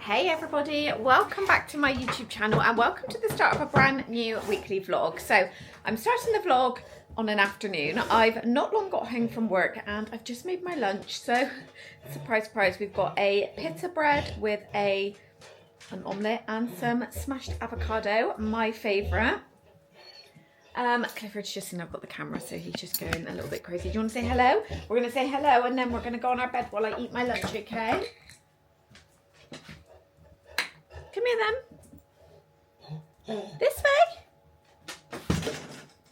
Hey everybody, welcome back to my YouTube channel and welcome to the start of a brand new weekly vlog. So I'm starting the vlog on an afternoon. I've not long got home from work and I've just made my lunch. So surprise, surprise, we've got a pita bread with an omelette and some smashed avocado, my favourite. Clifford's just in, I've got the camera, so he's just going a little bit crazy. Do you want to say hello? We're going to say hello and then we're going to go on our bed while I eat my lunch, okay? Come here then. This way.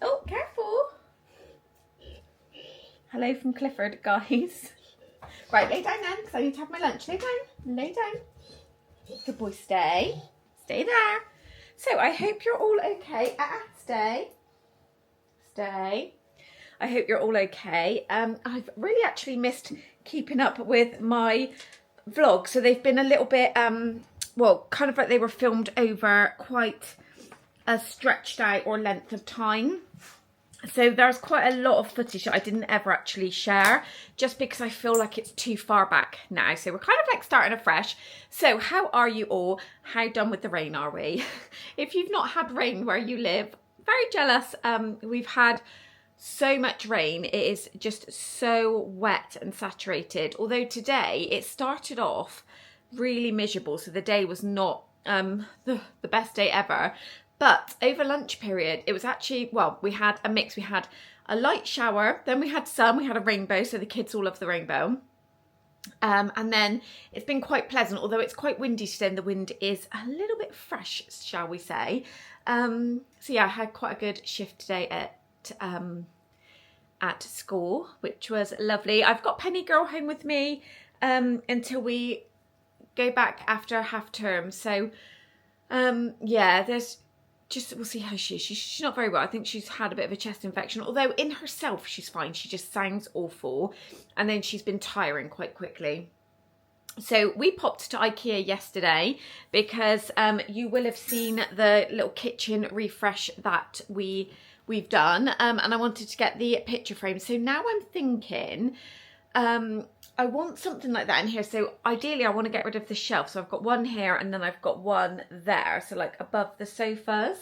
Oh, careful. Hello from Clifford, guys. Right, lay down then, because I need to have my lunch. Lay down. Lay down. Good boy, stay. Stay there. So, I hope you're all okay. Stay. Stay. I hope you're all okay. I've really actually missed keeping up with my vlogs. So, they've been a little bit... well, kind of like they were filmed over quite a stretched out or length of time. So there's quite a lot of footage that I didn't ever actually share just because I feel like it's too far back now. So we're kind of like starting afresh. So how are you all? How done with the rain are we? If you've not had rain where you live, very jealous. We've had so much rain. It is just so wet and saturated. Although today it started off really miserable, so the day was not the best day ever, but over lunch period it was actually, well, we had a mix. We had a light shower, then we had sun, we had a rainbow, so the kids all love the rainbow, and then it's been quite pleasant, although it's quite windy today and the wind is a little bit fresh, shall we say. So yeah, I had quite a good shift today at school, which was lovely. I've got Penny Girl home with me until we go back after half term. So yeah, there's just, we'll see how she is. She's not very well. I think she's had a bit of a chest infection, although in herself she's fine. She just sounds awful, and then she's been tiring quite quickly. So we popped to IKEA yesterday because you will have seen the little kitchen refresh that we've done, and I wanted to get the picture frame. So now I'm thinking I want something like that in here. So ideally I want to get rid of the shelf. So I've got one here and then I've got one there. So like above the sofas.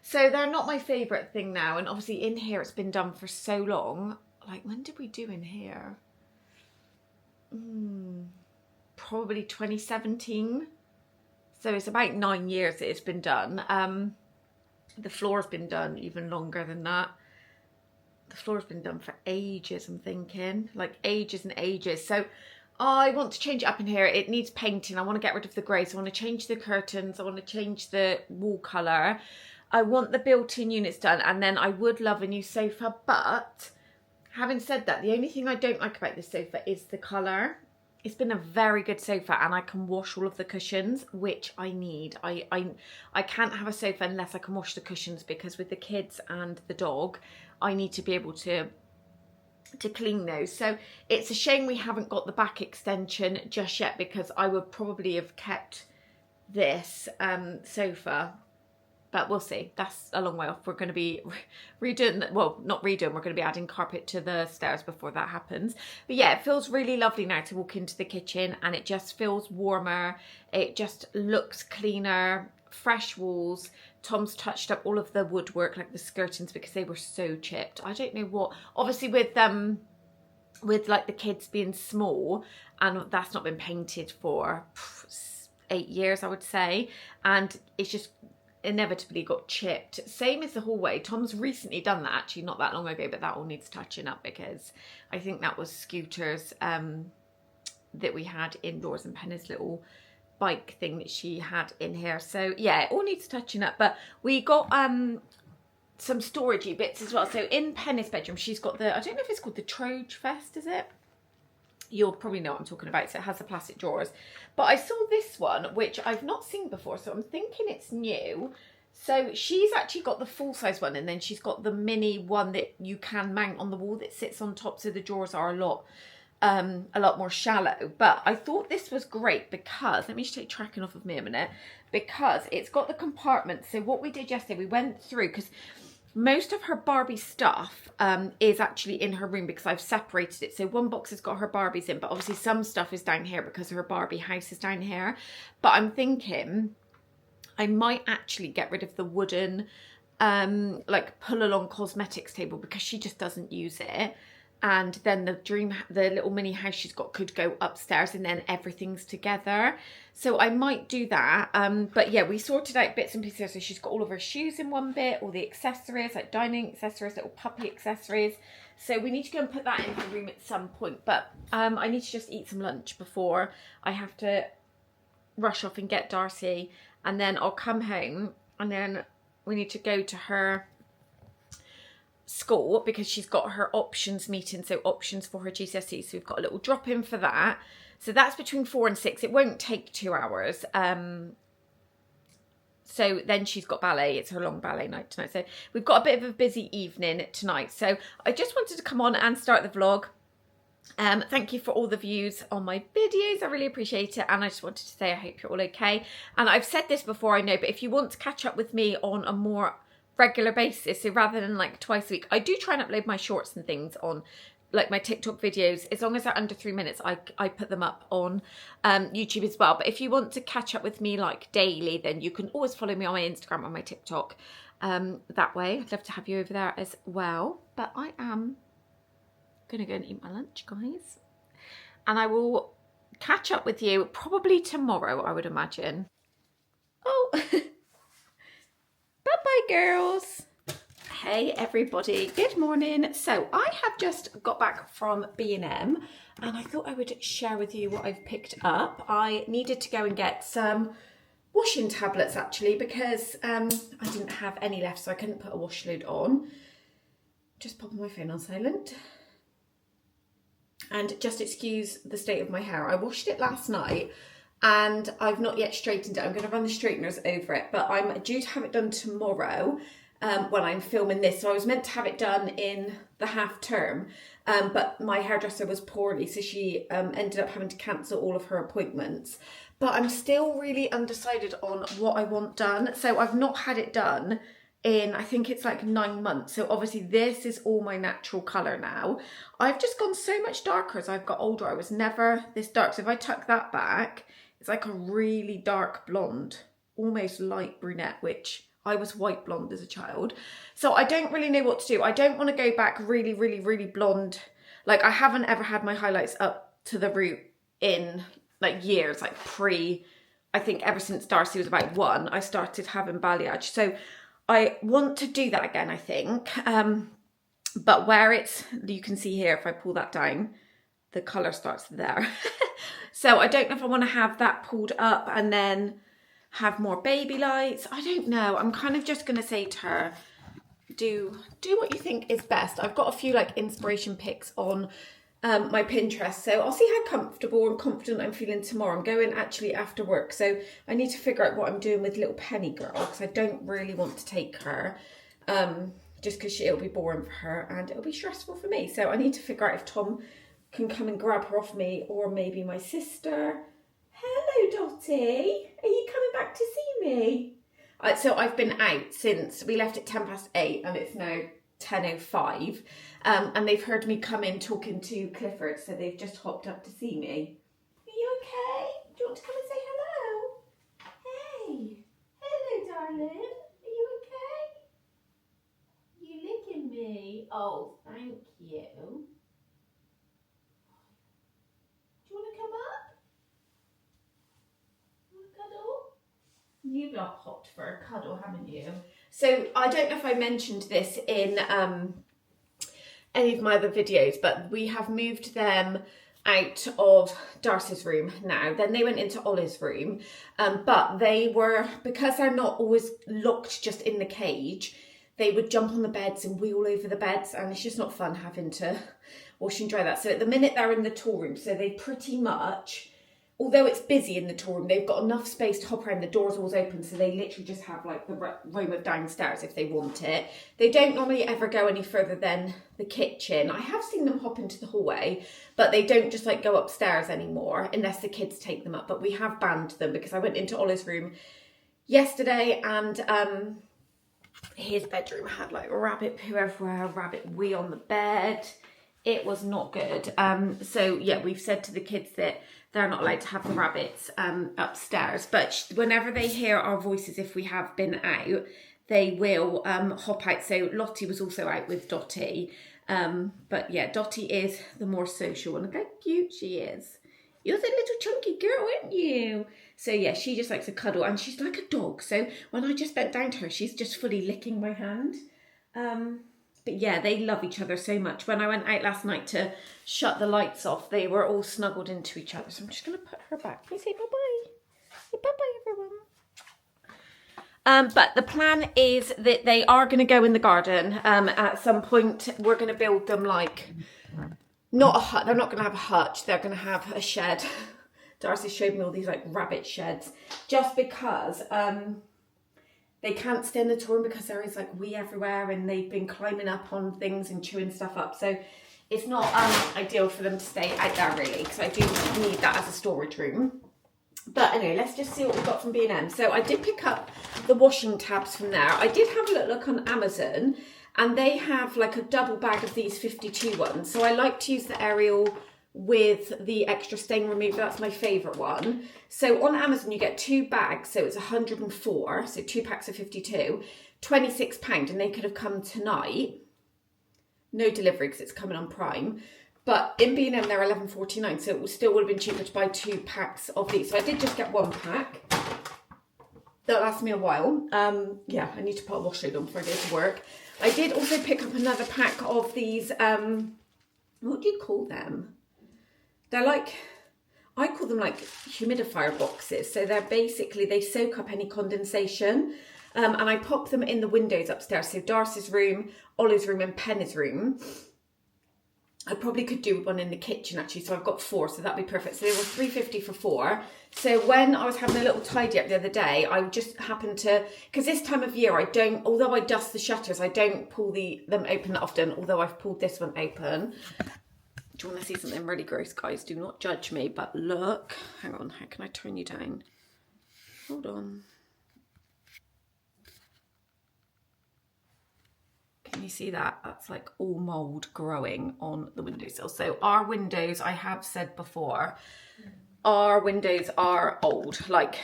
So they're not my favourite thing now. And obviously in here it's been done for so long. Like, when did we do in here? Probably 2017. So it's about 9 years that it's been done. The floor's been done even longer than that. The floor's been done for ages, I'm thinking, like ages and ages. So I want to change it up in here. It needs painting. I want to get rid of the grey. So I want to change the curtains. I want to change the wall colour. I want the built-in units done. And then I would love a new sofa. But having said that, the only thing I don't like about this sofa is the colour. It's been a very good sofa and I can wash all of the cushions, which I need. I can't have a sofa unless I can wash the cushions, because with the kids and the dog, I need to be able to clean those. So it's a shame we haven't got the back extension just yet, because I would probably have kept this sofa. But we'll see. That's a long way off. We're going to be redoing, well, not redoing, we're going to be adding carpet to the stairs before that happens. But yeah, it feels really lovely now to walk into the kitchen, and it just feels warmer. It just looks cleaner, fresh walls. Tom's touched up all of the woodwork, like the skirtings, because they were so chipped. I don't know what, obviously with like the kids being small, and that's not been painted for 8 years, I would say. And it's just inevitably got chipped. Same as the hallway. Tom's recently done that, actually not that long ago, but that all needs touching up, because I think that was Scooter's that we had indoors, and Penny's little bike thing that she had in here. So yeah, it all needs touching up. But we got some storagey bits as well. So in Penny's bedroom, she's got the, I don't know if it's called the Troge Vest, is it? You'll probably know what I'm talking about. So it has the plastic drawers. But I saw this one, which I've not seen before, so I'm thinking it's new. So she's actually got the full-size one, and then she's got the mini one that you can mount on the wall that sits on top, so the drawers are a lot more shallow. But I thought this was great because, let me just take tracking off of me a minute, because it's got the compartments. So what we did yesterday, we went through, because most of her Barbie stuff is actually in her room because I've separated it. So one box has got her Barbies in, but obviously some stuff is down here because her Barbie house is down here. But I'm thinking I might actually get rid of the wooden like pull along cosmetics table because she just doesn't use it. And then the little mini house she's got could go upstairs and then everything's together. So I might do that. But yeah, we sorted out bits and pieces. So she's got all of her shoes in one bit, all the accessories, like dining accessories, little puppy accessories. So we need to go and put that in her room at some point. But I need to just eat some lunch before I have to rush off and get Darcy. And then I'll come home and then we need to go to her school because she's got her options meeting, so options for her GCSE. So we've got a little drop in for that. So that's between 4 and 6. It won't take 2 hours. So then she's got ballet. It's her long ballet night tonight. So we've got a bit of a busy evening tonight. So I just wanted to come on and start the vlog. Thank you for all the views on my videos. I really appreciate it. And I just wanted to say I hope you're all okay. And I've said this before, I know, but if you want to catch up with me on a more regular basis, so rather than like twice a week, I do try and upload my shorts and things on like my TikTok videos. As long as they're under 3 minutes, I put them up on YouTube as well. But if you want to catch up with me like daily, then you can always follow me on my Instagram or my TikTok that way. I'd love to have you over there as well. But I am gonna go and eat my lunch, guys, and I will catch up with you probably tomorrow, I would imagine. Oh, bye-bye, girls. Hey, everybody. Good morning. So I have just got back from B&M and I thought I would share with you what I've picked up. I needed to go and get some washing tablets, actually, because I didn't have any left, so I couldn't put a wash load on. Just popping my phone on silent. And just excuse the state of my hair. I washed it last night and I've not yet straightened it. I'm going to run the straighteners over it, but I'm due to have it done tomorrow when I'm filming this. So I was meant to have it done in the half term, but my hairdresser was poorly, so she ended up having to cancel all of her appointments. But I'm still really undecided on what I want done. So I've not had it done in, I think it's like 9 months. So obviously this is all my natural colour now. I've just gone so much darker as I've got older. I was never this dark. So if I tuck that back, it's like a really dark blonde, almost light brunette, which I was white blonde as a child. So I don't really know what to do. I don't want to go back really, really, really blonde. Like I haven't ever had my highlights up to the root in like years, like I think ever since Darcy was about 1, I started having balayage. So I want to do that again, I think. But where it's, you can see here, if I pull that down, the colour starts there. So I don't know if I want to have that pulled up and then have more baby lights. I don't know. I'm kind of just going to say to her, do what you think is best. I've got a few like inspiration pics on my Pinterest, so I'll see how comfortable and confident I'm feeling tomorrow. I'm going actually after work, so I need to figure out what I'm doing with little Penny girl, because I don't really want to take her just because it'll be boring for her and it'll be stressful for me. So I need to figure out if Tom can come and grab her off me, or maybe my sister. Hello, Dottie, are you coming back to see me? So I've been out since we left at 8:10 and it's now 10:05, and they've heard me come in talking to Clifford, so they've just hopped up to see me. Are you okay? Do you want to come and say hello? Hey, hello, darling. Are you okay? You licking me? Oh, thank you. Do you want to come up? Want to cuddle? You've not popped for a cuddle, haven't you? So I don't know if I mentioned this in any of my other videos, but we have moved them out of Darcy's room now. Then they went into Ollie's room, but they were, because they're not always locked just in the cage, they would jump on the beds and wheel over the beds, and it's just not fun having to wash and dry that. So at the minute they're in the tool room, so they pretty much, although it's busy in the tool room, they've got enough space to hop around. The door's always open, so they literally just have like the room of downstairs if they want it. They don't normally ever go any further than the kitchen. I have seen them hop into the hallway, but they don't just like go upstairs anymore unless the kids take them up. But we have banned them because I went into Ollie's room yesterday and his bedroom had like rabbit poo everywhere, rabbit wee on the bed. It was not good. So yeah, we've said to the kids that they're not allowed to have the rabbits upstairs, but whenever they hear our voices, if we have been out, they will hop out. So Lottie was also out with Dottie. But yeah, Dottie is the more social one. Look how cute she is. You're the little chunky girl, aren't you? So yeah, she just likes to cuddle, and she's like a dog. So when I just bent down to her, she's just fully licking my hand. But yeah, they love each other so much. When I went out last night to shut the lights off, they were all snuggled into each other. So I'm just going to put her back. Can you say bye-bye? Say bye-bye, everyone. But the plan is that they are going to go in the garden. At some point, we're going to build them like, not a hut. They're not going to have a hutch. They're going to have a shed. Darcy showed me all these like rabbit sheds. Just because they can't stay in the tour because there is like wee everywhere, and they've been climbing up on things and chewing stuff up. So it's not ideal for them to stay out there really, because I do need that as a storage room. But anyway, let's just see what we've got from B&M. So I did pick up the washing tabs from there. I did have a little look on Amazon, and they have like a double bag of these 52 ones. So I like to use the Ariel with the extra stain remover. That's my favourite one. So on Amazon you get 2 bags, so it's 104, so 2 packs of 52, £26, and they could have come tonight. No delivery because it's coming on Prime. But in B&M they're £11.49, so it still would have been cheaper to buy 2 packs of these. So I did just get 1 pack. That lasts me a while. Yeah, I need to put a wash load on before I go to work. I did also pick up another pack of these, what do you call them? They're like, I call them like humidifier boxes. So they're basically, they soak up any condensation. And I pop them in the windows upstairs. So Darcy's room, Ollie's room and Penny's room. I probably could do one in the kitchen actually. So I've got 4, so that'd be perfect. So they were £3.50 for 4. So when I was having a little tidy up the other day, I just happened to, because this time of year I don't, although I dust the shutters, I don't pull them open that often, although I've pulled this one open. Do you want to see something really gross, guys? Do not judge me, but look. Hang on, how can I turn you down? Hold on. Can you see that? That's like all mould growing on the windowsill. So our windows, I have said before, our windows are old. Like,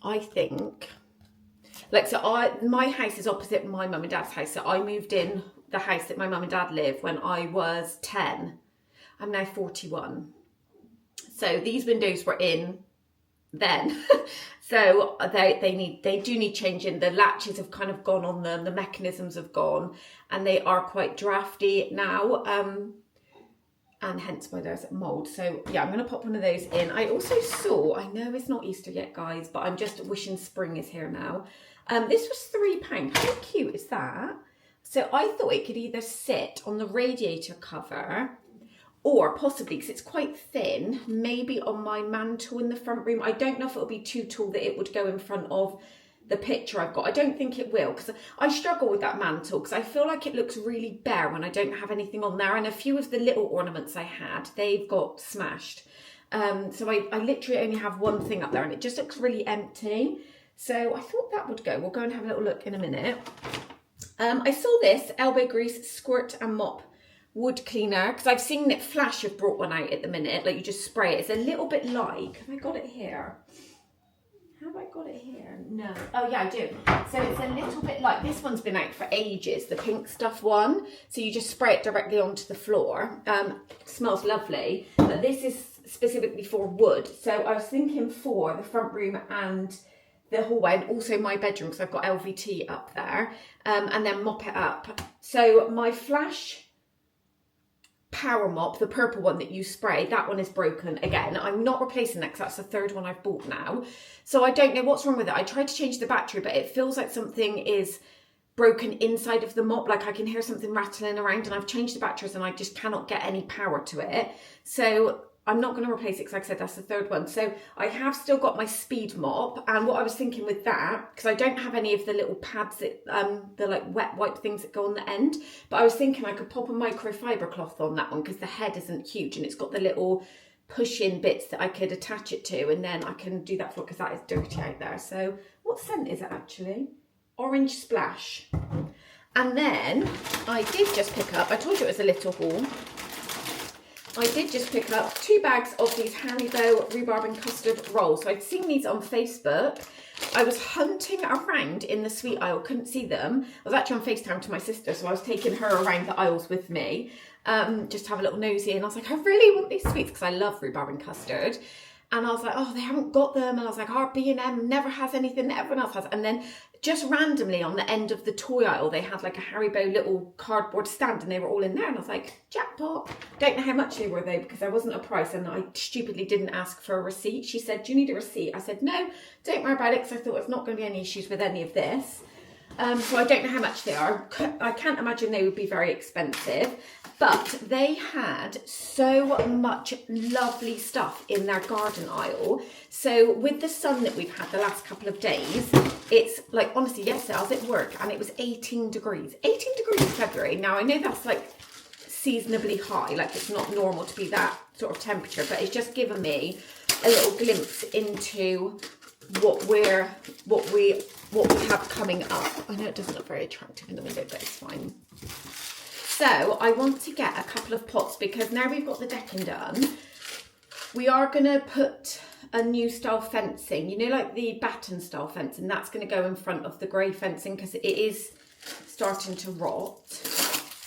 I think, like, so my house is opposite my mum and dad's house. So I moved in the house that my mum and dad live when I was 10. I'm now 41. So these windows were in then. So they do need changing. The latches have kind of gone on them, the mechanisms have gone, and they are quite drafty now. And hence why there's mould. So yeah, I'm going to pop one of those in. I also saw, I know it's not Easter yet, guys, but I'm just wishing spring is here now. This was £3. How cute is that? So I thought it could either sit on the radiator cover or possibly, because it's quite thin, maybe on my mantle in the front room. I don't know if it'll be too tall that it would go in front of the picture I've got. I don't think it will, because I struggle with that mantle because I feel like it looks really bare when I don't have anything on there. And a few of the little ornaments I had, they've got smashed. So I literally only have one thing up there and it just looks really empty. So I thought that would go. We'll go and have a little look in a minute. I saw this elbow grease squirt and mop wood cleaner, because I've seen it Flash have brought one out at the minute, like you just spray it. It's a little bit like, have I got it here? Have I got it here? No. Oh yeah, I do. So it's a little bit like, this one's been out for ages, the pink stuff one. So you just spray it directly onto the floor. Smells lovely, but this is specifically for wood. So I was thinking for the front room and the hallway, and also my bedroom, because I've got LVT up there, and then mop it up. So my Flash power mop, the purple one that you spray, that one is broken again. I'm not replacing that because that's the third one I've bought now. So I don't know what's wrong with it. I tried to change the battery, but it feels like something is broken inside of the mop. Like I can hear something rattling around, and I've changed the batteries and I just cannot get any power to it. So I'm not going to replace it because, like I said, that's the third one. So I have still got my speed mop, and what I was thinking with that, because I don't have any of the little pads that, the like wet wipe things that go on the end, but I was thinking I could pop a microfiber cloth on that one because the head isn't huge and it's got the little push-in bits that I could attach it to, and then I can do that for, because that is dirty out there. So what what scent is it actually? Orange Splash. And then I did just pick up, I told you it was a little haul. I did just pick up 2 bags of these Haribo rhubarb and custard rolls. So I'd seen these on Facebook. I was hunting around in the sweet aisle, couldn't see them. I was actually on FaceTime to my sister, so I was taking her around the aisles with me, just to have a little nosy. And I was like, I really want these sweets because I love rhubarb and custard. And I was like, oh, they haven't got them. And I was like, our B&M never has anything that everyone else has. And then just randomly on the end of the toy aisle, they had like a Haribo little cardboard stand and they were all in there. And I was like, jackpot. Don't know how much they were though, because there wasn't a price. And I stupidly didn't ask for a receipt. She said, do you need a receipt? I said, no, don't worry about it, because I thought there's not going to be any issues with any of this. So I don't know how much they are. I can't imagine they would be very expensive, but they had so much lovely stuff in their garden aisle. So with the sun that we've had the last couple of days, it's like, honestly, yesterday I was at work and it was 18 degrees. 18 degrees in February. Now I know that's like seasonably high, like it's not normal to be that sort of temperature, but it's just given me a little glimpse into what we have coming up. I know it doesn't look very attractive in the window, but it's fine. So I want to get a couple of pots, because now we've got the decking done, we are going to put a new style fencing, you know, like the batten style fencing, that's going to go in front of the grey fencing because it is starting to rot.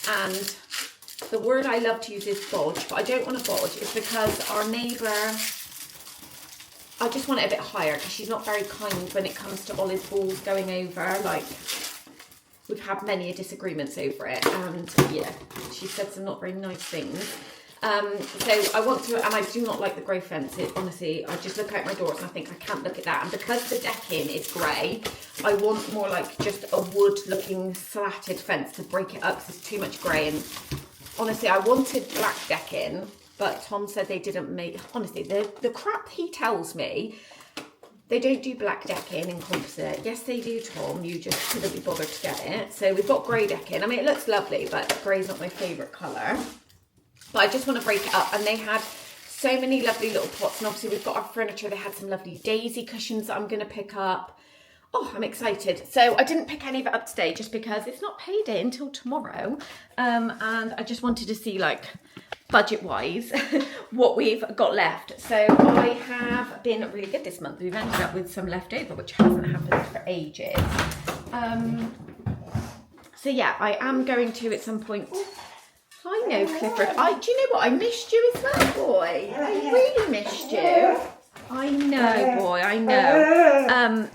And the word I love to use is bodge, but I don't want to bodge. It's because our neighbour, I just want it a bit higher because she's not very kind when it comes to olive balls going over. Like, we've had many disagreements over it, and yeah, she said some not very nice things. So I want to, and I do not like the grey fence. It, honestly, I just look out my doors and I think I can't look at that. And because the decking is grey, I want more like just a wood-looking slatted fence to break it up because it's too much grey. And honestly, I wanted black decking, but Tom said they didn't make, honestly, the crap he tells me, they don't do black decking in composite. Yes, they do, Tom. You just couldn't be bothered to get it. So we've got grey decking. I mean, it looks lovely, but grey's not my favourite colour. But I just want to break it up. And they had so many lovely little pots. And obviously we've got our furniture. They had some lovely daisy cushions that I'm going to pick up. Oh, I'm excited. So I didn't pick any of it up today just because it's not payday until tomorrow. And I just wanted to see, like, budget-wise, what we've got left. So I have been really good this month. We've ended up with some leftover, which hasn't happened for ages. So yeah, I am going to at some point... I know, Clifford. Do you know what? I missed you as well, boy. I really missed you. I know, boy. I know.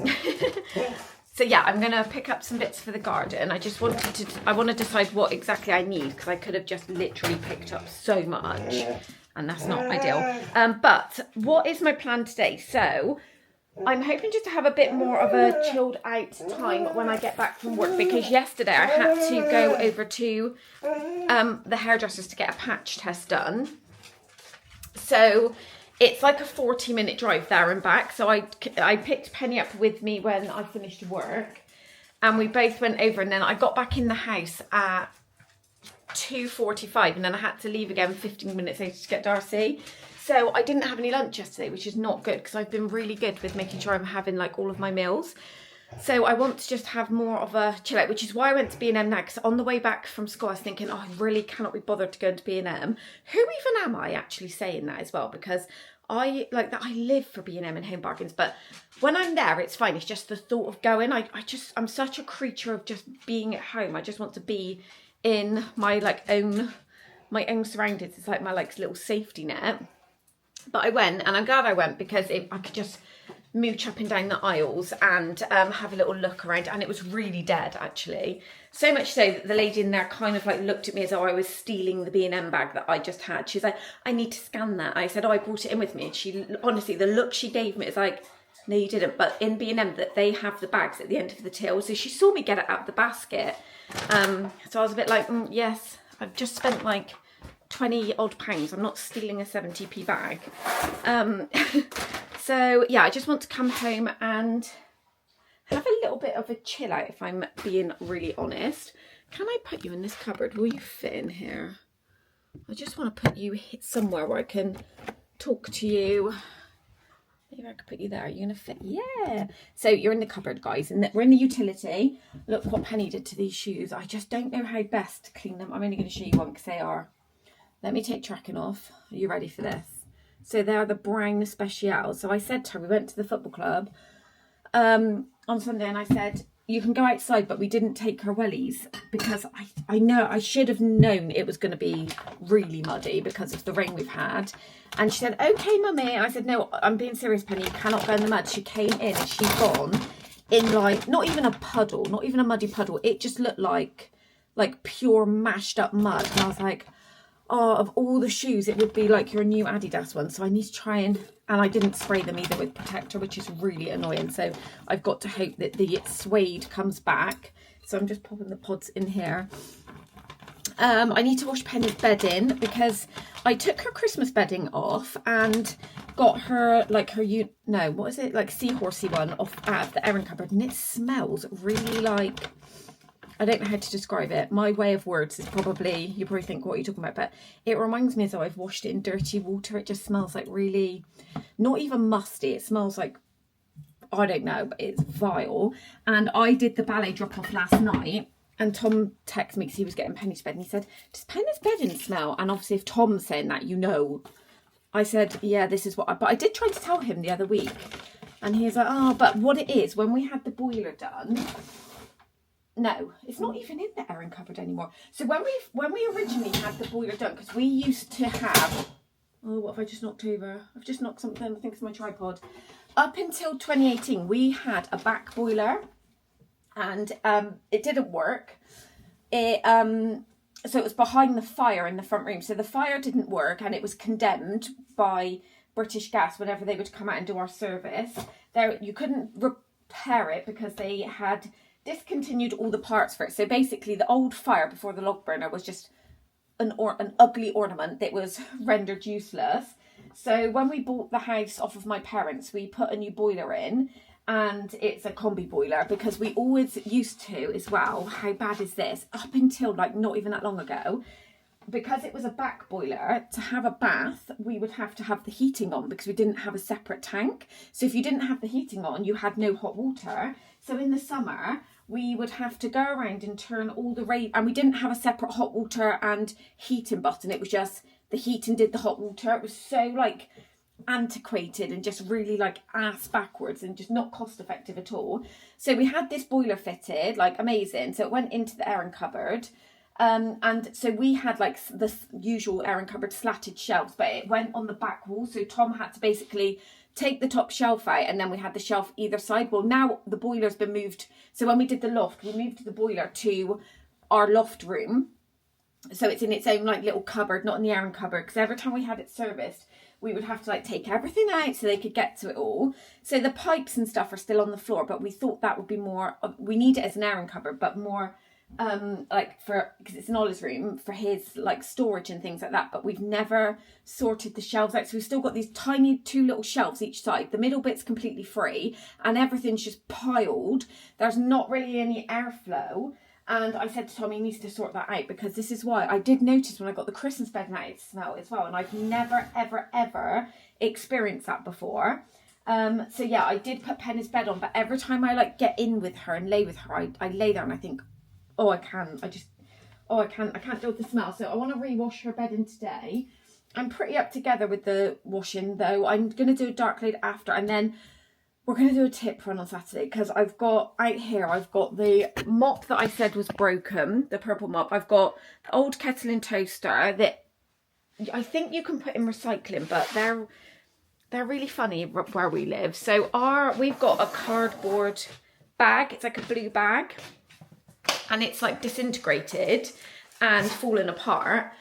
So yeah, I'm going to pick up some bits for the garden. I just wanted to, I want to decide what exactly I need, because I could have just literally picked up so much, and that's not ideal. But what is my plan today? So I'm hoping just to have a bit more of a chilled out time when I get back from work, because yesterday I had to go over to the hairdressers to get a patch test done. So it's like a 40-minute drive there and back. So I picked Penny up with me when I finished work, and we both went over, and then I got back in the house at 2:45, and then I had to leave again 15 minutes later to get Darcy. So I didn't have any lunch yesterday, which is not good, because I've been really good with making sure I'm having like all of my meals. So I want to just have more of a chill out, which is why I went to B&M now, because on the way back from school I was thinking, oh, I really cannot be bothered to go to B&M. Who even am I actually saying that as well? Because I like that, I live for B&M and Home Bargains, but when I'm there it's fine. It's just the thought of going. I'm such a creature of just being at home. I just want to be in my my own surroundings. It's like my like little safety net. But I went, and I'm glad I went, because I could just mooch up and down the aisles and have a little look around, and it was really dead actually. So much so that the lady in there kind of like looked at me as though I was stealing the B&M bag that I just had. She's like, I need to scan that. I said, oh, I brought it in with me. And she, honestly, the look she gave me is like, no, you didn't. But in B&M, that they have the bags at the end of the till. So she saw me get it out of the basket. So I was a bit like, yes, I've just spent like 20 odd pounds. I'm not stealing a 70p bag. So yeah, I just want to come home and have a little bit of a chill out, if I'm being really honest. Can I put you in this cupboard? Will you fit in here? I just want to put you somewhere where I can talk to you. Maybe maybe I could put you there. Are you going to fit? Yeah. So you're in the cupboard, guys, and we're in the utility. Look what Penny did to these shoes. I just don't know how best to clean them. I'm only going to show you one because they are. Let me take tracking off. Are you ready for this? So they're the brown special. So I said to her, we went to the football club on Sunday, and I said, you can go outside, but we didn't take her wellies because I know I should have known it was going to be really muddy because of the rain we've had. And she said, okay, mummy. I said, no, I'm being serious, Penny. You cannot go in the mud. She came in and she'd gone in like, not even a puddle, not even a muddy puddle. It just looked like pure mashed up mud. And I was like, oh, of all the shoes, it would be like your new Adidas one. So I need to try and I didn't spray them either with protector, which is really annoying. So I've got to hope that the suede comes back. So I'm just popping the pods in here. I need to wash Penny's bedding because I took her Christmas bedding off and got her like her what is it, like seahorsey one off out of the airing cupboard, and it smells really like, I don't know how to describe it. My way of words is probably, you probably think, what are you talking about? But it reminds me as though I've washed it in dirty water. It just smells like really, not even musty. It smells like, I don't know, but it's vile. And I did the ballet drop off last night, and Tom texted me because he was getting Penny to bed, and he said, does Penny's bedding smell? And obviously if Tom's saying that, you know. I said, yeah, this is what but I did try to tell him the other week. And he was like, oh, but what it is, when we had the boiler done, no, it's not even in the airing cupboard anymore. So when we originally had the boiler done, because we used to have, oh, what have I just knocked over? I've just knocked something, I think it's my tripod. Up until 2018, we had a back boiler, and it didn't work. So it was behind the fire in the front room. So the fire didn't work, and it was condemned by British Gas whenever they would come out and do our service. You couldn't repair it because they had discontinued all the parts for it. So basically the old fire before the log burner was just an ugly ornament that was rendered useless. So when we bought the house off of my parents, we put a new boiler in, and it's a combi boiler because we always used to as well. How bad is this? Up until like not even that long ago, because it was a back boiler, to have a bath we would have to have the heating on because we didn't have a separate tank. So if you didn't have the heating on, you had no hot water. So in the summer we would have to go around and turn all the and we didn't have a separate hot water and heating button. It was just the heating did the hot water. It was so like antiquated and just really like ass backwards and just not cost effective at all. So we had this boiler fitted, like amazing. So it went into the airing cupboard. And so we had like the usual airing cupboard slatted shelves, but it went on the back wall. So Tom had to basically take the top shelf out, and then we had the shelf either side. Well, now the boiler's been moved. So when we did the loft, we moved the boiler to our loft room. So it's in its own like little cupboard, not in the airing cupboard, because every time we had it serviced, we would have to like take everything out so they could get to it all. So the pipes and stuff are still on the floor, but we thought that would be more, we need it as an airing cupboard, but more like for, because it's in Ollie's room for his like storage and things like that. But we've never sorted the shelves out, so we've still got these tiny 2 little shelves each side. The middle bit's completely free and everything's just piled. There's not really any airflow. And I said to Tom, he needs to sort that out, because this is why I did notice when I got the Christmas bed out it smelled as well, and I've never ever experienced that before. So yeah, I did put Penny's bed on, but every time I like get in with her and lay with her, I lay there and I think, oh, I can't deal with the smell. So I want to rewash her bedding today. I'm pretty up together with the washing though. I'm going to do a dark load after, and then we're going to do a tip run on Saturday, because I've got out here, I've got the mop that I said was broken, the purple mop. I've got the old kettle and toaster that I think you can put in recycling, but they're really funny where we live. So we've got a cardboard bag. It's like a blue bag, and it's like disintegrated and fallen apart,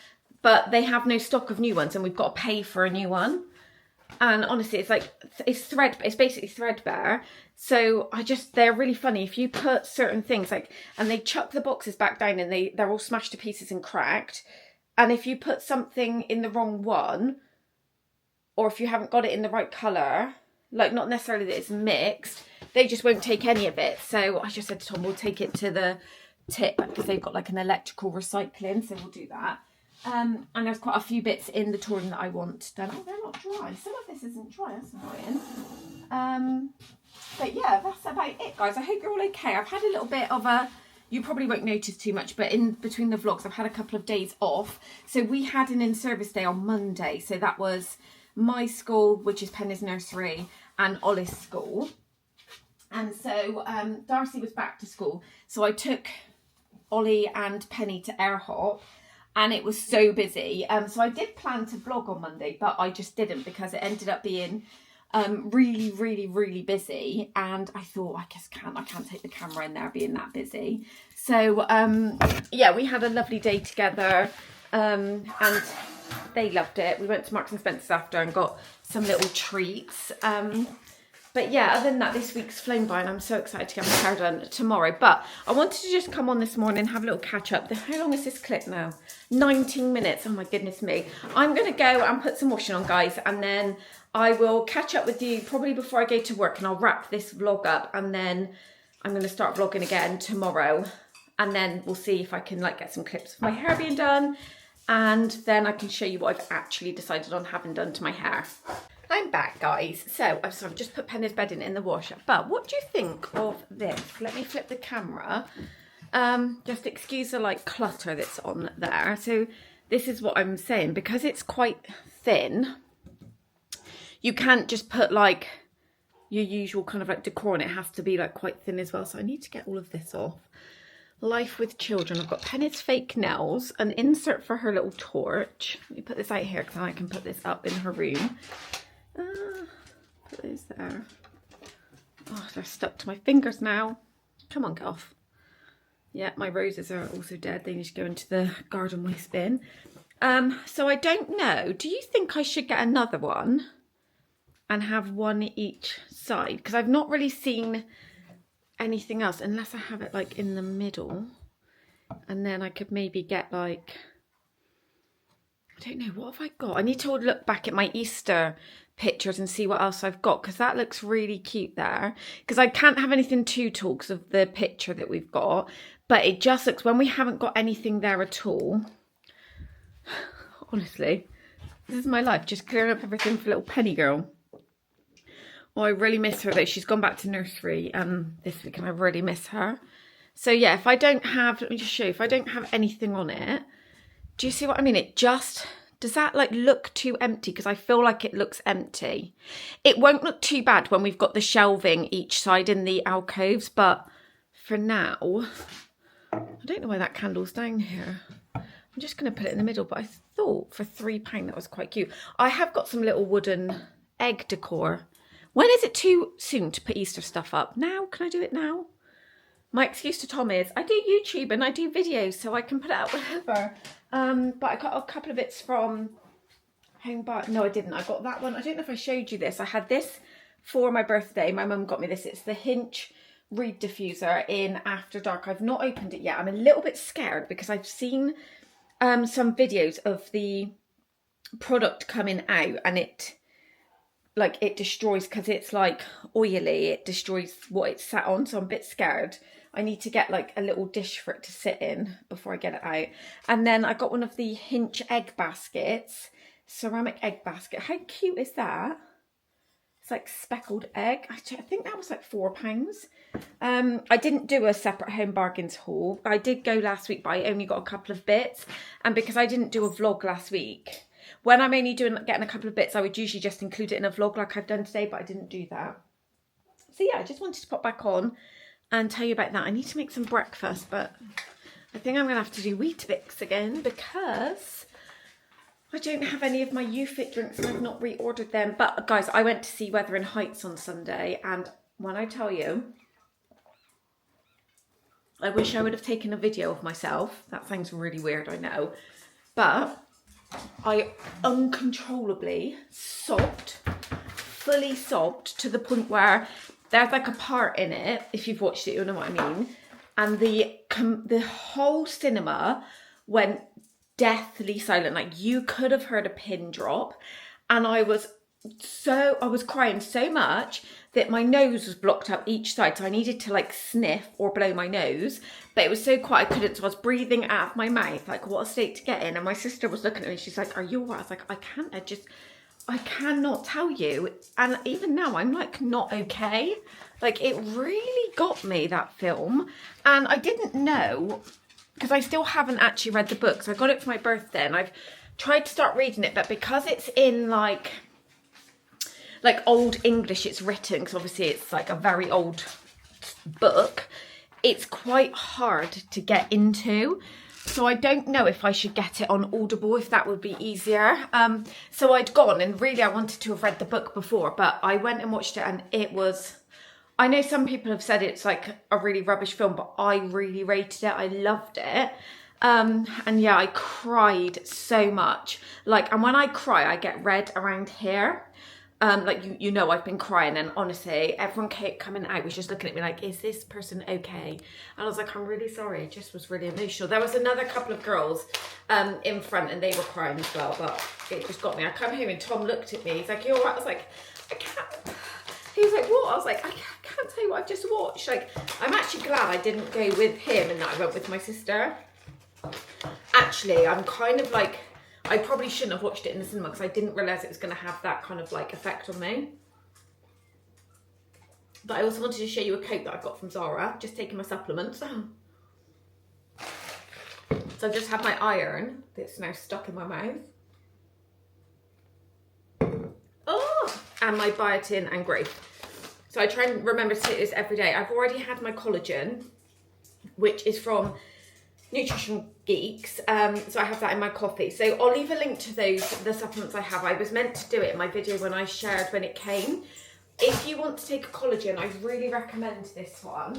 but they have no stock of new ones, and we've got to pay for a new one. And honestly, it's like, it's basically threadbare. So they're really funny. If you put certain things like, and they chuck the boxes back down and they're all smashed to pieces and cracked. And if you put something in the wrong one, or if you haven't got it in the right colour, like not necessarily that it's mixed, they just won't take any of it. So I just said to Tom, we'll take it to the tip, because they've got like an electrical recycling. So we'll do that. And there's quite a few bits in the touring that I want done. Oh, they're not dry. Some of this isn't dry. That's annoying. But yeah, that's about it, guys. I hope you're all okay. I've had a little bit of a, you probably won't notice too much, but in between the vlogs, I've had a couple of days off. So we had an in-service day on Monday. So that was my school, which is Penny's nursery, and Ollie's school. And so Darcy was back to school. So I took Ollie and Penny to Airhop, and it was so busy. So I did plan to vlog on Monday, but I just didn't because it ended up being really busy. And I thought, I can't take the camera in there being that busy. So yeah, we had a lovely day together, and they loved it. We went to Marks and Spencer's after and got some little treats. But yeah, other than that, this week's flown by and I'm so excited to get my hair done tomorrow. But I wanted to just come on this morning and have a little catch up. How long is this clip now? 19 minutes. Oh my goodness me. I'm going to go and put some washing on, guys. And then I will catch up with you probably before I go to work. And I'll wrap this vlog up. And then I'm going to start vlogging again tomorrow. And then we'll see if I can like get some clips of my hair being done. And then I can show you what I've actually decided on having done to my hair. I'm back, guys. So I've just put Penny's bedding in the washer. But what do you think of this? Let me flip the camera. Just excuse the like clutter that's on there. So this is what I'm saying. Because it's quite thin, you can't just put like your usual kind of like decor on it. It has to be like quite thin as well. So I need to get all of this off. Life with children. I've got Penny's fake nails, an insert for her little torch. Let me put this out here because I can put this up in her room. Put those there. Oh, they're stuck to my fingers now. Come on, get off. Yeah, my roses are also dead. They need to go into the garden waste bin. So I don't know. Do you think I should get another one and have one each side? Because I've not really seen anything else unless I have it like in the middle. And then I could maybe get like, I don't know, what have I got? I need to look back at my Easter pictures and see what else I've got, because that looks really cute there. Because I can't have anything too tall because of the picture that we've got, but it just looks, when we haven't got anything there at all, honestly, this is my life, just clearing up everything for little Penny girl. Oh, I really miss her though. She's gone back to nursery this week and I really miss her. So yeah, if I don't have, let me just show you, if I don't have anything on it, do you see what I mean? It just, does that like look too empty? Because I feel like it looks empty. It won't look too bad when we've got the shelving each side in the alcoves, but for now, I don't know why that candle's down here. I'm just going to put it in the middle, but I thought for £3 that was quite cute. I have got some little wooden egg decor. When is it too soon to put Easter stuff up? Now? Can I do it now? My excuse to Tom is I do YouTube and I do videos, so I can put it out whenever. But I got a couple of bits from Home Bar. No, I didn't. I got that one. I don't know if I showed you this. I had this for my birthday. My mum got me this. It's the Hinch Reed Diffuser in After Dark. I've not opened it yet. I'm a little bit scared because I've seen some videos of the product coming out and it destroys, because it's like oily, it destroys what it's sat on, so I'm a bit scared. I need to get like a little dish for it to sit in before I get it out. And then I got one of the Hinch egg baskets, ceramic egg basket. How cute is that? It's like speckled egg. I think that was like £4. I didn't do a separate Home Bargains haul. I did go last week, but I only got a couple of bits. And because I didn't do a vlog last week, when I'm only getting a couple of bits, I would usually just include it in a vlog like I've done today, but I didn't do that. So yeah, I just wanted to pop back on and tell you about that. I need to make some breakfast, but I think I'm going to have to do Weetabix again because I don't have any of my YouFit drinks and I've not reordered them. But guys, I went to see Wuthering Heights on Sunday, and when I tell you, I wish I would have taken a video of myself. That sounds really weird, I know. But I uncontrollably sobbed, fully sobbed, to the point where there's like a part in it, if you've watched it, you'll know what I mean. And the whole cinema went deathly silent. Like you could have heard a pin drop. And I was crying so much that my nose was blocked up each side. So I needed to like sniff or blow my nose. But it was so quiet I couldn't. So I was breathing out of my mouth. Like what a state to get in. And my sister was looking at me. She's like, are you all right? I was like, I can't. I cannot tell you. And even now, I'm like not okay. Like it really got me, that film. And I didn't know, because I still haven't actually read the book. So I got it for my birthday and I've tried to start reading it. But because it's in like old English, it's written, because obviously it's like a very old book. It's quite hard to get into. So I don't know if I should get it on Audible, if that would be easier. So I'd gone, and really I wanted to have read the book before, but I went and watched it and it was, I know some people have said it's like a really rubbish film, but I really rated it. I loved it. And yeah, I cried so much. Like, and when I cry, I get red around here. Like, you know, I've been crying, and honestly, everyone kept coming out, was just looking at me like, is this person okay? And I was like, I'm really sorry. It just was really emotional. There was another couple of girls in front, and they were crying as well, but it just got me. I come home and Tom looked at me. He's like, you all right? I was like, I can't. He was like, what? I was like, I can't tell you what I've just watched. Like, I'm actually glad I didn't go with him and that I went with my sister. Actually, I'm kind of like, I probably shouldn't have watched it in the cinema because I didn't realise it was going to have that kind of like effect on me. But I also wanted to show you a coat that I got from Zara, just taking my supplements. So I've just had my iron that's now stuck in my mouth. Oh, and my biotin and growth. So I try and remember to take this every day. I've already had my collagen, which is from Nutrition Geeks, so I have that in my coffee. So I'll leave a link to the supplements I have. I was meant to do it in my video when I shared when it came. If you want to take a collagen, I really recommend this one.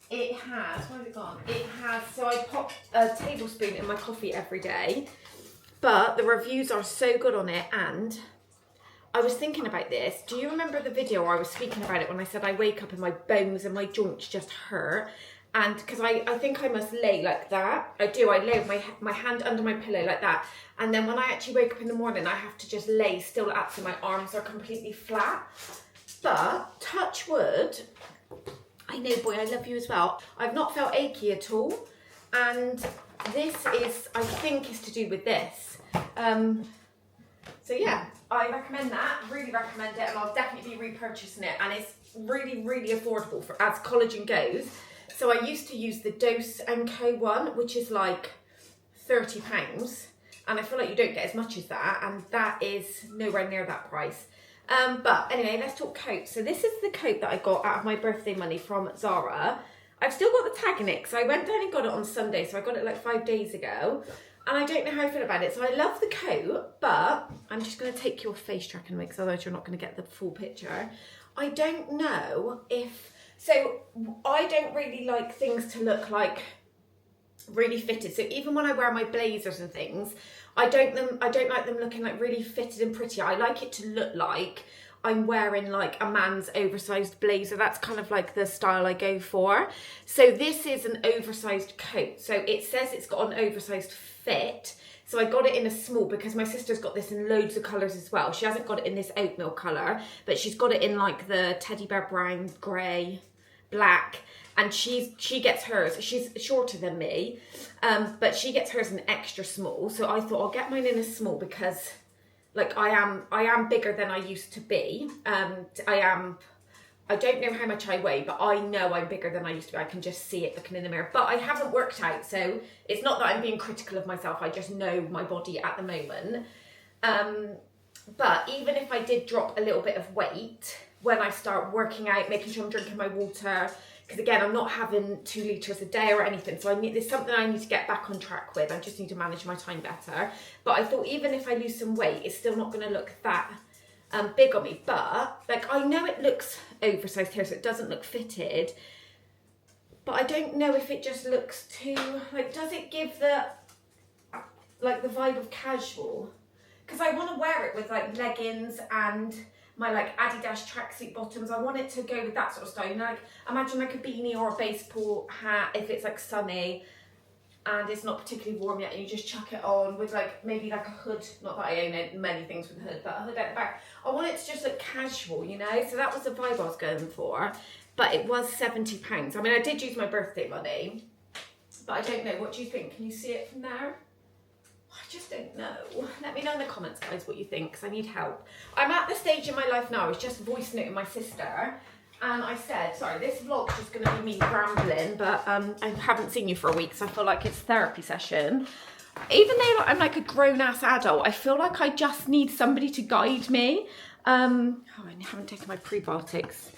It has, where's it gone? It has, so I pop a tablespoon in my coffee every day, but the reviews are so good on it. And I was thinking about this. Do you remember the video where I was speaking about it when I said I wake up and my bones and my joints just hurt? And because I think I must lay like that. I do, I lay with my hand under my pillow like that. And then when I actually wake up in the morning, I have to just lay still at, so my arms are completely flat. But touch wood, I know, boy, I love you as well. I've not felt achy at all. And this is, I think, is to do with this. So yeah, I recommend that, really recommend it. And I'll definitely be repurchasing it. And it's really, really affordable for as collagen goes. So I used to use the Dose & Co one, which is like £30. And I feel like you don't get as much as that. And that is nowhere near that price. But anyway, let's talk coats. So this is the coat that I got out of my birthday money from Zara. I've still got the tag in it, because I went down and got it on Sunday. So I got it like 5 days ago. And I don't know how I feel about it. So I love the coat, but I'm just going to take your face tracking away, because otherwise you're not going to get the full picture. I don't know if... So I don't really like things to look like really fitted. So even when I wear my blazers and things, I don't like them looking like really fitted and pretty. I like it to look like I'm wearing like a man's oversized blazer. That's kind of like the style I go for. So this is an oversized coat. So it says it's got an oversized fit. So I got it in a small, because my sister's got this in loads of colours as well. She hasn't got it in this oatmeal colour, but she's got it in like the teddy bear brown, grey, black. And she gets hers, she's shorter than me, but she gets hers in extra small. So I thought I'll get mine in a small, because like I am bigger than I used to be. I don't know how much I weigh, but I know I'm bigger than I used to be. I can just see it looking in the mirror. But I haven't worked out, so it's not that I'm being critical of myself. I just know my body at the moment. But even if I did drop a little bit of weight when I start working out, making sure I'm drinking my water, because again, I'm not having 2 litres a day or anything. So there's something I need to get back on track with. I just need to manage my time better. But I thought even if I lose some weight, it's still not going to look that big on me. But like, I know it looks oversized here, so it doesn't look fitted, but I don't know if it just looks too, like, does it give the vibe of casual? Because I want to wear it with like leggings and my like Adidas tracksuit bottoms. I want it to go with that sort of style, you know, like imagine like a beanie or a baseball hat if it's like sunny and it's not particularly warm yet, and you just chuck it on with like maybe like a hood. Not that I own many things with a hood, but a hood at the back. I want it to just look casual, you know. So that was the vibe I was going for. But it was £70. I mean, I did use my birthday money, but I don't know. What do you think? Can you see it from there? I just don't know. Let me know in the comments, guys, what you think, because I need help. I'm at the stage in my life now, I was just voice noting my sister, and I said, sorry, this vlog's just going to be me rambling, but I haven't seen you for a week, so I feel like it's a therapy session. Even though I'm like a grown-ass adult, I feel like I just need somebody to guide me. Oh, I haven't taken my prebiotics.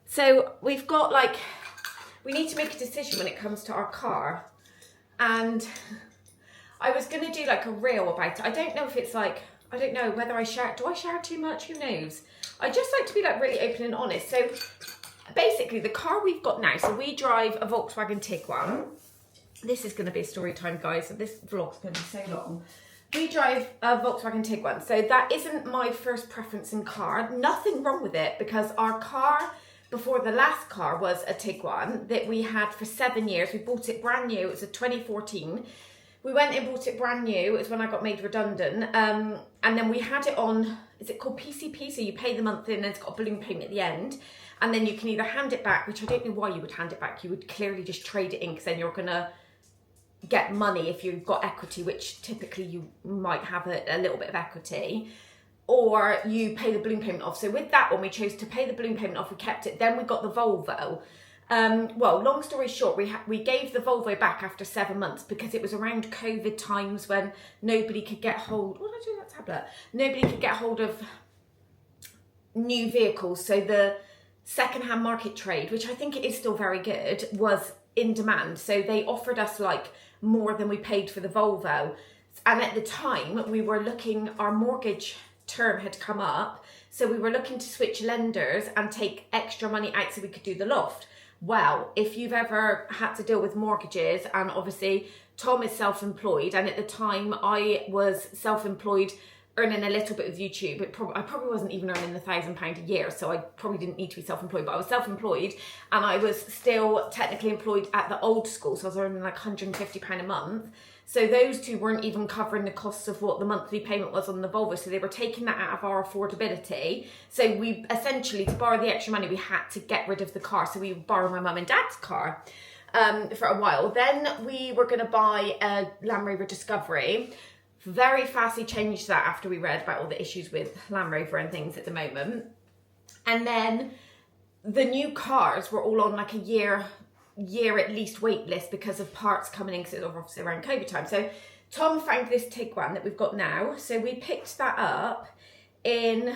So we've got like, we need to make a decision when it comes to our car. And I was going to do like a reel about it. I don't know if it's like, I don't know whether I share, do I share too much? Who knows? I just like to be like really open and honest. So basically the car we've got now, so we drive a Volkswagen Tiguan. This is going to be a story time, guys. So this vlog's going to be so long. We drive a Volkswagen Tiguan. So that isn't my first preference in car. Nothing wrong with it, because our car before the last car was a Tiguan that we had for 7 years. We bought it brand new. It was a 2014. We went and bought it brand new. It was when I got made redundant. And then we had it on, is it called PCP? So you pay the month in and it's got a balloon payment at the end. And then you can either hand it back, which I don't know why you would hand it back. You would clearly just trade it in, because then you're going to get money if you've got equity, which typically you might have a little bit of equity, or you pay the balloon payment off. So with that one, we chose to pay the balloon payment off. We kept it. Then we got the Volvo. Well, long story short, we gave the Volvo back after 7 months, because it was around COVID times when nobody could get hold. What did I do with that tablet? Nobody could get hold of new vehicles. So the second-hand market trade, which I think it is still very good, was in demand. So they offered us like more than we paid for the Volvo. And at the time we were looking, our mortgage term had come up. So we were looking to switch lenders and take extra money out so we could do the loft. Well, if you've ever had to deal with mortgages, and obviously Tom is self-employed, and at the time I was self-employed, earning a little bit of YouTube. I probably wasn't even earning £1,000 a year, so I probably didn't need to be self-employed, but I was self-employed, and I was still technically employed at the old school, so I was earning like £150 a month. So those two weren't even covering the costs of what the monthly payment was on the Volvo, so they were taking that out of our affordability. So we essentially, to borrow the extra money, we had to get rid of the car, so we would borrow my mum and dad's car for a while. Then we were going to buy a Land Rover Discovery. Very fastly changed that after we read about all the issues with Land Rover and things at the moment. And then the new cars were all on like a year at least wait list because of parts coming in, because it was obviously around COVID time. So Tom found this Tiguan that we've got now. So we picked that up in,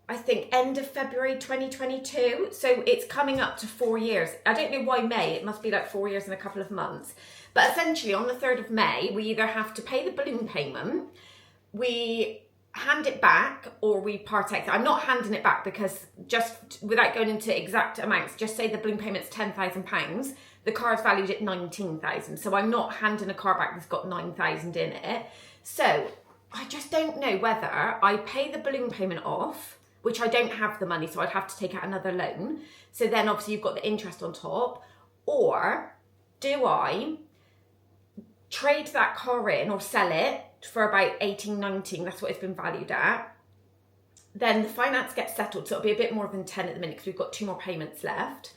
I think, end of February 2022. So it's coming up to 4 years. I don't know why May, it must be like 4 years and a couple of months. But essentially on the 3rd of May, we either have to pay the balloon payment, we hand it back, or we part X. I'm not handing it back, because just without going into exact amounts, just say the balloon payment's £10,000. The car is valued at 19,000. So I'm not handing a car back that's got 9,000 in it. So I just don't know whether I pay the balloon payment off, which I don't have the money, so I'd have to take out another loan. So then obviously you've got the interest on top. Or do I trade that car in or sell it for about 18, 19, that's what it's been valued at. Then the finance gets settled, so it'll be a bit more than 10 at the minute, because we've got 2 more payments left.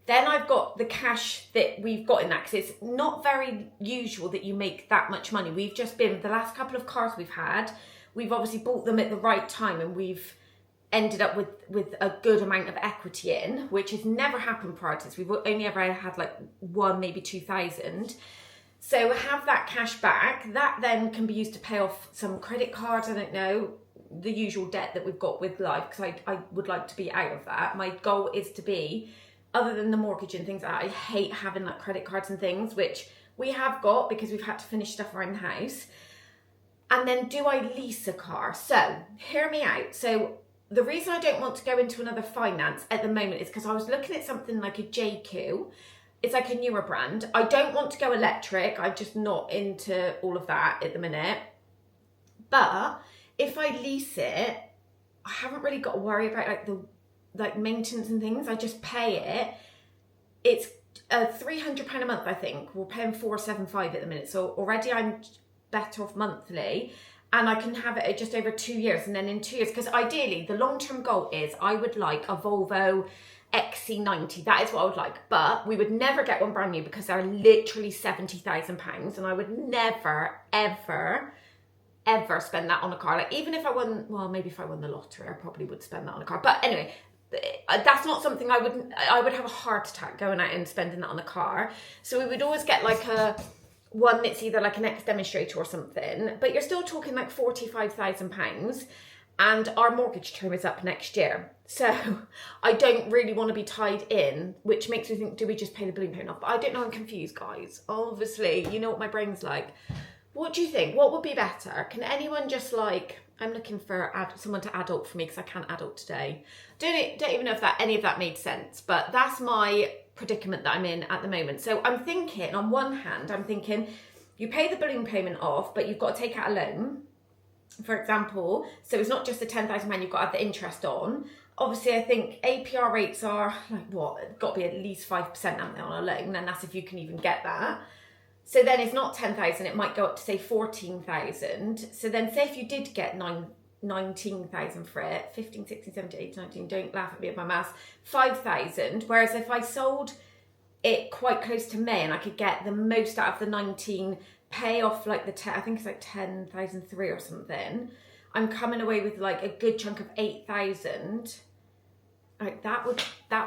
Then I've got the cash that we've got in that, because it's not very usual that you make that much money. We've just been, the last couple of cars we've had, we've obviously bought them at the right time, and we've ended up with a good amount of equity in, which has never happened prior to this. We've only ever had like 1, maybe 2,000. So have that cash back. That then can be used to pay off some credit cards, I don't know, the usual debt that we've got with life, because I would like to be out of that. My goal is to be, other than the mortgage and things like that, I hate having like credit cards and things, which we have got because we've had to finish stuff around the house. And then do I lease a car? So hear me out. So the reason I don't want to go into another finance at the moment is because I was looking at something like a JQ. It's like a newer brand. I don't want to go electric. I'm just not into all of that at the minute. But if I lease it, I haven't really got to worry about like maintenance and things. I just pay it. It's £300 a month, I think. We're paying £475 at the minute. So already I'm better off monthly. and I can have it at just over 2 years, and then in 2 years, because ideally the long-term goal is I would like a Volvo XC90. That is what I would like, but we would never get one brand new because they're literally £70,000, and I would never, ever spend that on a car. Like, even if I won, well, maybe if I won the lottery, I probably would spend that on a car. But anyway, that's not something I would have a heart attack going out and spending that on a car. So we would always get like one that's either like an ex-demonstrator or something, but you're still talking like £45,000, and our mortgage term is up next year. So I don't really want to be tied in, which makes me think, do we just pay the balloon payment off? But I don't know, I'm confused, guys. Obviously, you know what my brain's like. What do you think? What would be better? Can anyone just like, I'm looking for someone to adult for me because I can't adult today. Don't even know if any of that made sense, but that's my predicament that I'm in at the moment. So I'm thinking, on one hand, you pay the balloon payment off, but you've got to take out a loan, for example. So it's not just the £10,000 you've got to have the interest on. Obviously, I think APR rates are like, what? Got to be at least 5%, haven't they, on a loan? And that's if you can even get that. So then it's not 10,000, it might go up to say 14,000. So then say if you did get 19,000 for it, 15, 16, 17, 18, 19, don't laugh at me at my maths, 5,000. Whereas if I sold it quite close to May and I could get the most out of the 19, pay off like the 10, I think it's like 10,003 or something, I'm coming away with like a good chunk of 8,000. Like that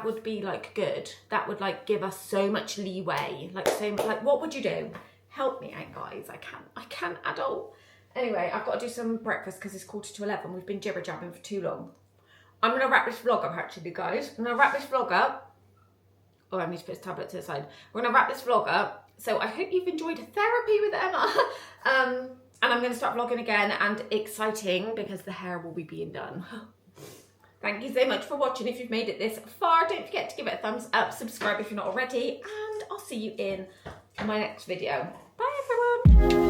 would be like good. That would like give us so much leeway. Like what would you do? Help me out, guys. I can't adult. Anyway, I've got to do some breakfast because it's 11:15. We've been jibber jabbing for too long. I'm gonna wrap this vlog up actually, guys. I'm gonna wrap this vlog up. Oh, I need to put this tablet to the side. We're gonna wrap this vlog up. So I hope you've enjoyed therapy with Emma. And I'm gonna start vlogging again, and exciting because the hair will be being done. Thank you so much for watching. If you've made it this far, don't forget to give it a thumbs up, subscribe if you're not already, and I'll see you in my next video. Bye everyone.